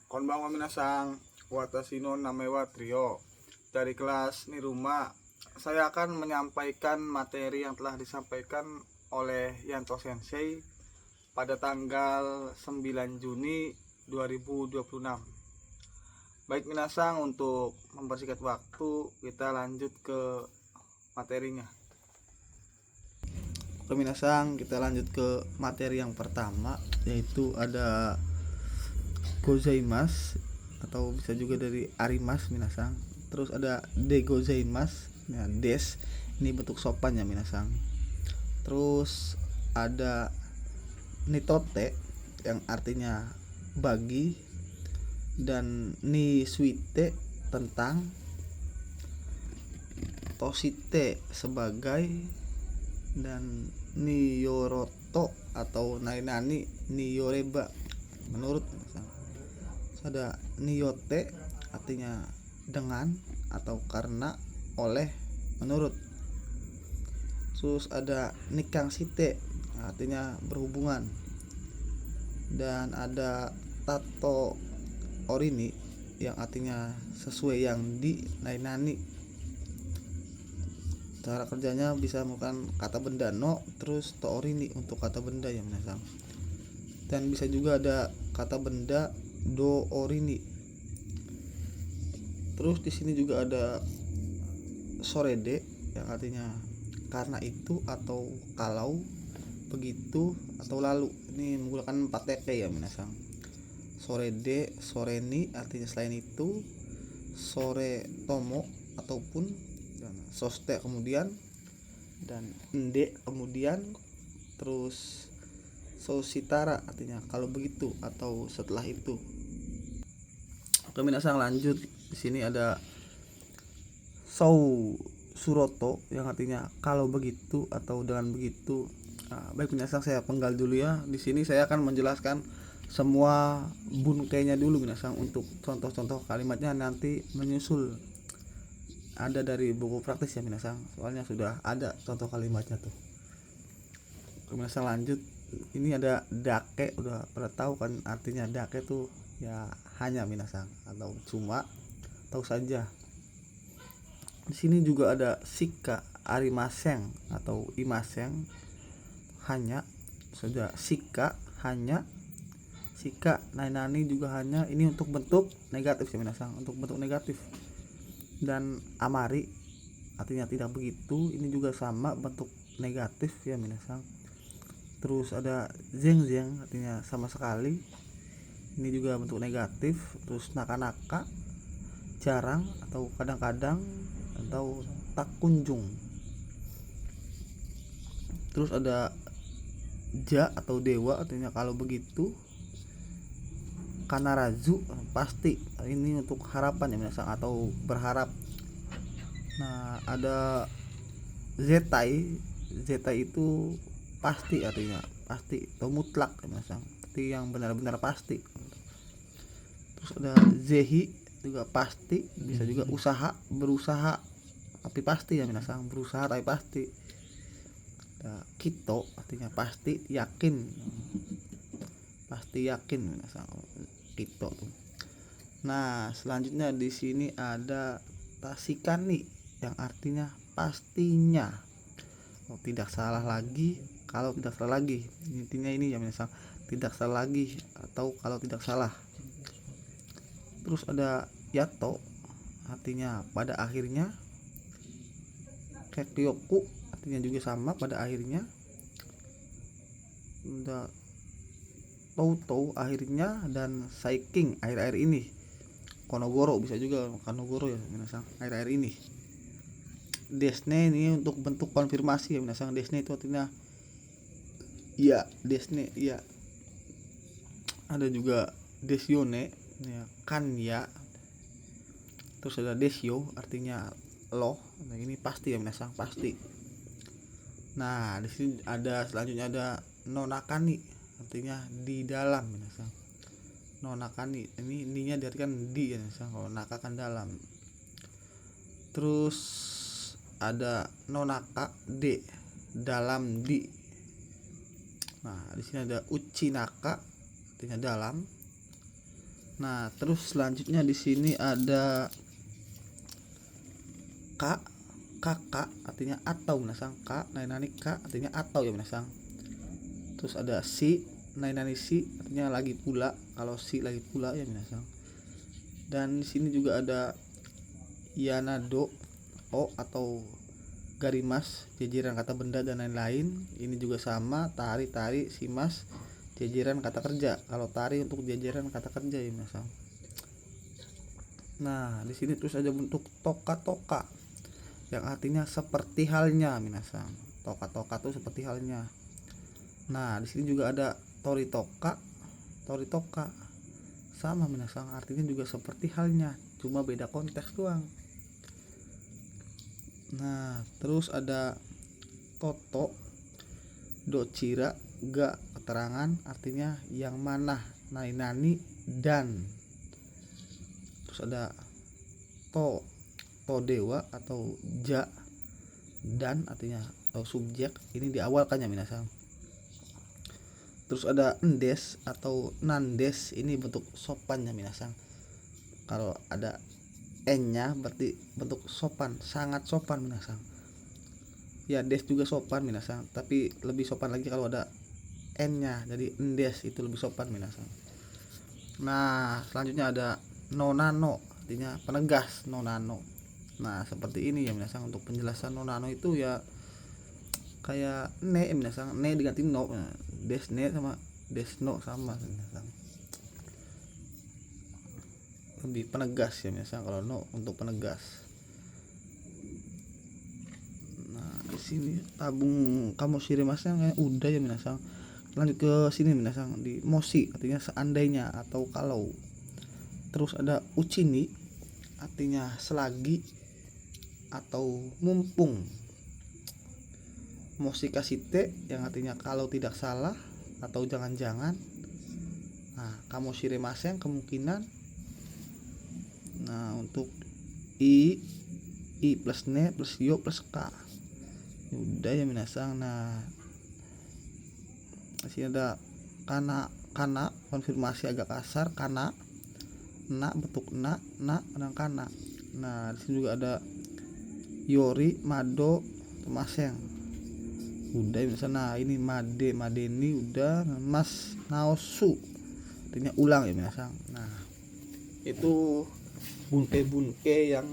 Konbanwa minasang, watashi no name wa Trio. Dari kelas Niruma, saya akan menyampaikan materi yang telah disampaikan oleh Yanto Sensei pada tanggal 9 Juni 2026. Baik minasang, untuk mempersingkat waktu, kita lanjut ke materinya. Oke minasang, kita lanjut ke materi yang pertama, yaitu ada gozaimasu atau bisa juga dari arimas minasang. Terus ada de gozaimasu, ya, des ini bentuk sopan ya minasang. Terus ada nitote yang artinya bagi, dan ni suite tentang, toshite sebagai, dan ni yoroto atau nainani ni yoreba menurut minasang. Ada niyote artinya dengan atau karena, oleh, menurut. Terus ada nikang site artinya berhubungan, dan ada tato orini yang artinya sesuai yang di nainani. Cara kerjanya bisa menggunakan kata benda no, terus to orini untuk kata benda ya minasang. Dan bisa juga ada kata benda do orini. Terus di sini juga ada sorede yang artinya karena itu atau kalau, begitu atau lalu. Ini menggunakan 4 TP ya minasang. Sorede, soreni artinya selain itu, sore tomo ataupun, dan soste kemudian, dan ende kemudian, terus sositara artinya kalau begitu atau setelah itu. Oke minasang, lanjut. Di sini ada sou suroto yang artinya kalau begitu atau dengan begitu. Baik minasang, saya penggal dulu ya. Di sini saya akan menjelaskan semua bunkainya dulu minasang. Untuk contoh-contoh kalimatnya nanti menyusul, ada dari buku praktis ya minasang, soalnya sudah ada contoh kalimatnya tuh. Oke minasang, lanjut. Ini ada dake, udah pada tahu kan artinya dake tuh ya hanya minasang, atau cuma, tahu saja. Di sini juga ada sika arimaseng atau imaseng, hanya saja. Sika hanya, sika nainani juga hanya. Ini untuk bentuk negatif ya minasang, untuk bentuk negatif. Dan amari artinya tidak begitu, ini juga sama bentuk negatif ya minasang. Terus ada zeng zeng artinya sama sekali, ini juga bentuk negatif. Terus naka-naka jarang atau kadang-kadang atau tak kunjung. Terus ada ja atau dewa artinya kalau begitu. Kanarazu pasti, ini untuk harapan ya minasang atau berharap. Nah ada zetai, zetai itu pasti artinya pasti atau mutlak ya minasang, seperti yang benar-benar pasti. Terus ada zehi juga pasti, bisa juga usaha, berusaha tapi pasti ya minasang, berusaha tapi pasti. Ada kito artinya pasti, yakin, pasti yakin minasang, kito tuh. Nah selanjutnya di sini ada tasikani yang artinya pastinya, tidak salah lagi, kalau tidak salah lagi. Intinya ini ya minasang, tidak salah lagi atau kalau tidak salah. Terus ada yato artinya pada akhirnya. Kekyoku artinya juga sama, pada akhirnya. Ada toutou akhirnya, dan saiking akhir-akhir ini. Konogoro bisa juga konogoro ya minasang, akhir-akhir ini. Desne ini untuk bentuk konfirmasi ya minasang. Desne itu artinya iya, desne iya. Ada juga desyone ya, kan ya. Terus ada desyo artinya loh. Nah ini pasti ya minasang, pasti. Nah di sini ada selanjutnya ada nonakani artinya di dalam minasang. Nonakani ini ininya diartikan di ya minasang, kalau naka kan dalam. Terus ada nonaka de, dalam di. Nah di sini ada uchinaka artinya dalam. Nah, terus selanjutnya di sini ada ka, kakak artinya atau minasang. Ka nainani ka artinya atau ya minasang. Terus ada si nainani si artinya lagi pula, kalau si lagi pula ya minasang. Dan di sini juga ada yanado o atau garimas, jejeran kata benda dan lain-lain. Ini juga sama, tari simas, jejeran kata kerja. Kalau tari untuk jejeran kata kerja ya minasang. Nah, di sini terus ada bentuk toka yang artinya seperti halnya minasang. Toka tuh seperti halnya. Nah, di sini juga ada toritoka sama minasang, artinya juga seperti halnya, cuma beda konteks doang. Nah, terus ada toto docira ga keterangan, artinya yang mana, nainani dan. Terus ada to dewa atau ja dan artinya atau subjek, ini diawalkannya minasang. Terus ada endes atau nandes, ini bentuk sopannya minasang. Kalau ada n nya berarti bentuk sopan, sangat sopan minasang. Ya, des juga sopan minasang, tapi lebih sopan lagi kalau ada n nya, jadi endes itu lebih sopan minasang. Nah, selanjutnya ada nonano, artinya penegas, nonano. Nah, seperti ini ya minasang. Untuk penjelasan nonano itu ya kayak ne minasang, ne diganti no. Nah, des ne sama des no sama minasang, lebih penegas ya minasang kalau no untuk penegas. Nah, di sini tabung kamu masang kayak udah ya minasang. Lanjut ke sini minasang, di mosi artinya seandainya atau kalau. Terus ada ucini artinya selagi atau mumpung. Moshikashite yang artinya kalau tidak salah atau jangan-jangan. Nah, kamu shiremasen kemungkinan. Nah, untuk i plus ne plus yo plus k. Udah ya minasang. Nah, masih ada kana konfirmasi agak kasar, kana na bentuk na dan kana. Nah, di sini juga ada yori mado maseng. Udah ya minasang. Nah, ini madeni udah, mas naosu artinya ulang ya minasang. Nah, itu bunke yang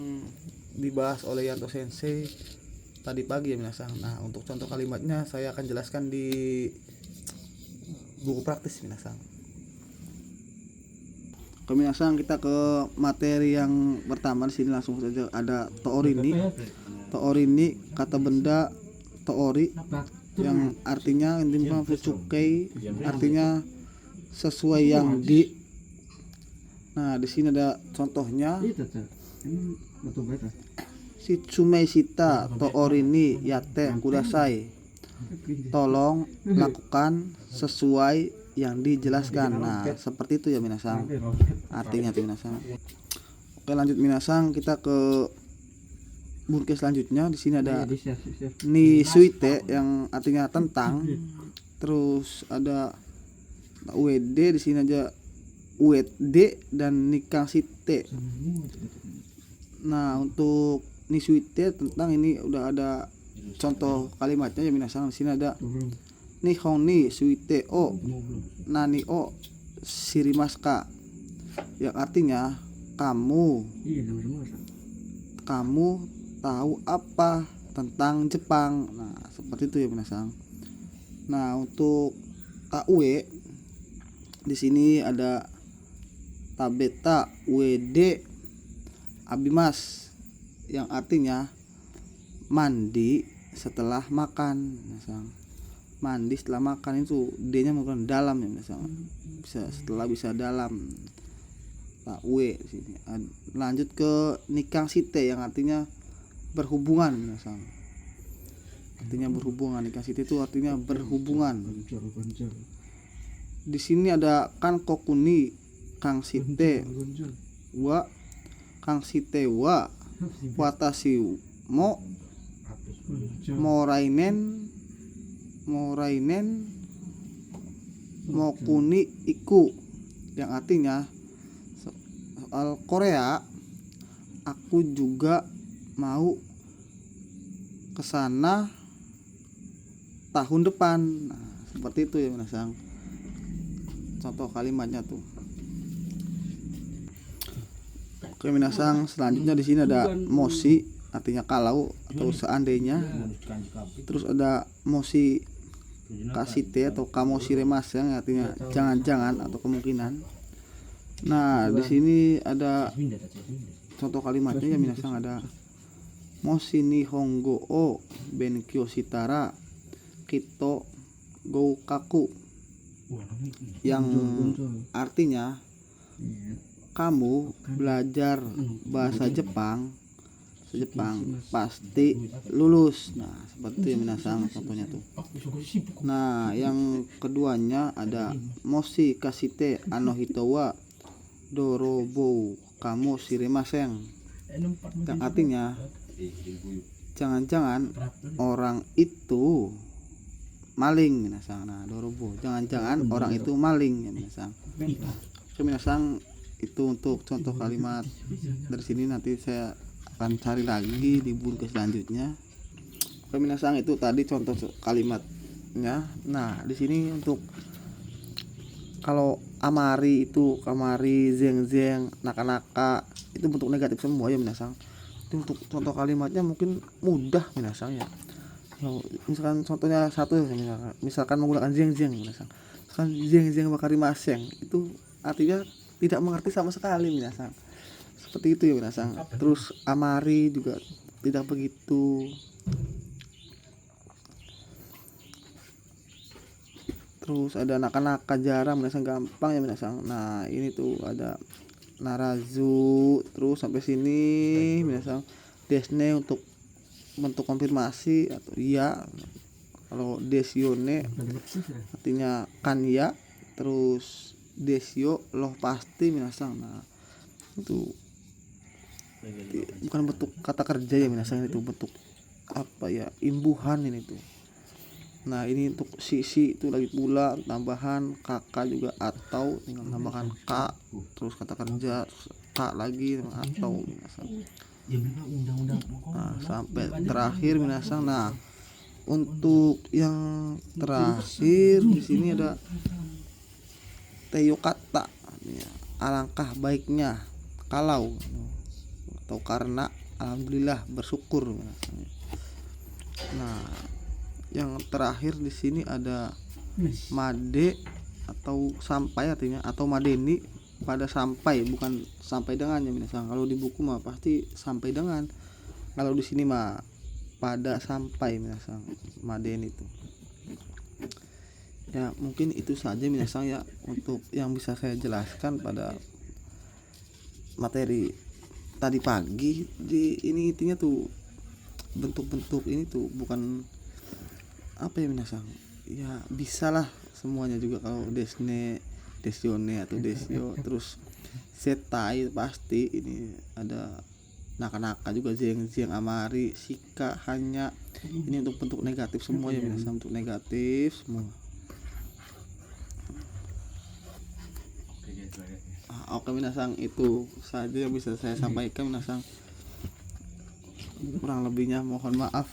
dibahas oleh Yanto Sensei tadi pagi ya minasang. Nah, untuk contoh kalimatnya saya akan jelaskan di buku praktis minasang. Oke minasang, kita ke materi yang pertama. Di sini langsung saja ada toori kata benda toori yang artinya intinya futsukei artinya sesuai yang di. Nah, di sini ada contohnya. Shitsumei shita toori yate kudasai. Tolong lakukan sesuai yang dijelaskan. Nah, seperti itu ya minasang. Artinya tuh minasang. Oke, lanjut minasang, kita ke bunke selanjutnya. Di sini ada ni suite yang artinya tentang. Terus ada wd, di sini aja wd dan nikang site. Nah, untuk ni suite tentang ini udah ada contoh kalimatnya ya minasang. Di sini ada nihon ni suite o nani o shirimasu, yang artinya kamu tahu apa tentang Jepang. Nah, seperti itu ya minasang. Nah, untuk KW di sini ada tabeta wd abimas, yang artinya mandi setelah makan minasang. Mandi setelah makan itu D-nya bukan dalam ya minasang. Bisa setelah, bisa dalam. Nah, W di sini. Lanjut ke nikang site yang artinya berhubungan minasang. Artinya berhubungan. Nikang site itu artinya berhubungan. Di sini ada kan kokuni kang site wa watashi mo morainen mokuni iku, yang artinya soal Korea, aku juga mau ke sana tahun depan. Nah, seperti itu ya Minasang. Contoh kalimatnya tuh. Oke Minasang, selanjutnya di sini ada moshi, artinya kalau atau seandainya. Terus ada moshi kasite atau kamoshiremasen, artinya jangan-jangan atau kemungkinan. Nah, di sini ada contoh kalimatnya ya Minasang, ada moshi nihongo o benkyou shitara kito goukaku, yang artinya kamu belajar bahasa Jepang pasti lulus. Nah, seperti Minasang contohnya tuh. Nah, yang keduanya ada moshi kasite anohito wa dorobo kamu shiremasen, yang artinya jangan-jangan orang itu maling Minasang. Nah, dorobo jangan-jangan orang itu maling ya Minasang. Oke Minasang, itu untuk contoh kalimat dari sini. Nanti saya akan cari lagi di buku selanjutnya. Oke Minasang, itu tadi contoh kalimatnya. Nah, di sini untuk kalau amari itu kamari, zeng, naka-naka, itu bentuk negatif semua ya Minasang. Itu untuk contoh kalimatnya mungkin mudah Minasang ya. Kalau misalkan contohnya satu ya, misalkan menggunakan zeng Minasang. Misalkan zeng wakarimaseng, itu artinya tidak mengerti sama sekali Minasang. Seperti itu ya Minasang. Terus amari juga tidak begitu. Terus ada naka-naka, jarang Minasang, gampang ya Minasang. Nah, ini tuh ada narazu. Terus sampai sini Minasang. Desne untuk bentuk konfirmasi atau iya. Kalau desione artinya kan ya. Terus desio loh pasti Minasang. Nah, itu bukan bentuk kata kerja ya Minasang, itu bentuk apa ya, imbuhan ini tuh. Nah, ini untuk sisi itu lagi pula tambahan kakak juga, atau tinggal tambahkan k, terus kata kerja k lagi atau Minasang. Nah, sampai terakhir Minasang. Nah, untuk yang terakhir di sini ada teyokata, alangkah baiknya, kalau atau karena, alhamdulillah, bersyukur. Nah, yang terakhir di sini ada made atau sampai, artinya atau madeni pada sampai, bukan sampai dengan ya Minasang. Kalau di buku mah pasti sampai dengan, kalau di sini mah pada sampai Minasang, madeni itu. Ya, mungkin itu saja Minasang ya untuk yang bisa saya jelaskan pada materi tadi pagi. Di ini intinya tuh bentuk-bentuk ini tuh bukan apa ya Minasang, ya bisalah semuanya juga. Kalau desne, desione atau desio, terus setai pasti ini ada naka-naka juga, zeng amari, sika, hanya. Ini untuk bentuk negatif semua ya Minasang, untuk negatif semua. Oke Minasang, itu saja yang bisa saya sampaikan Minasang. Kurang lebihnya mohon maaf.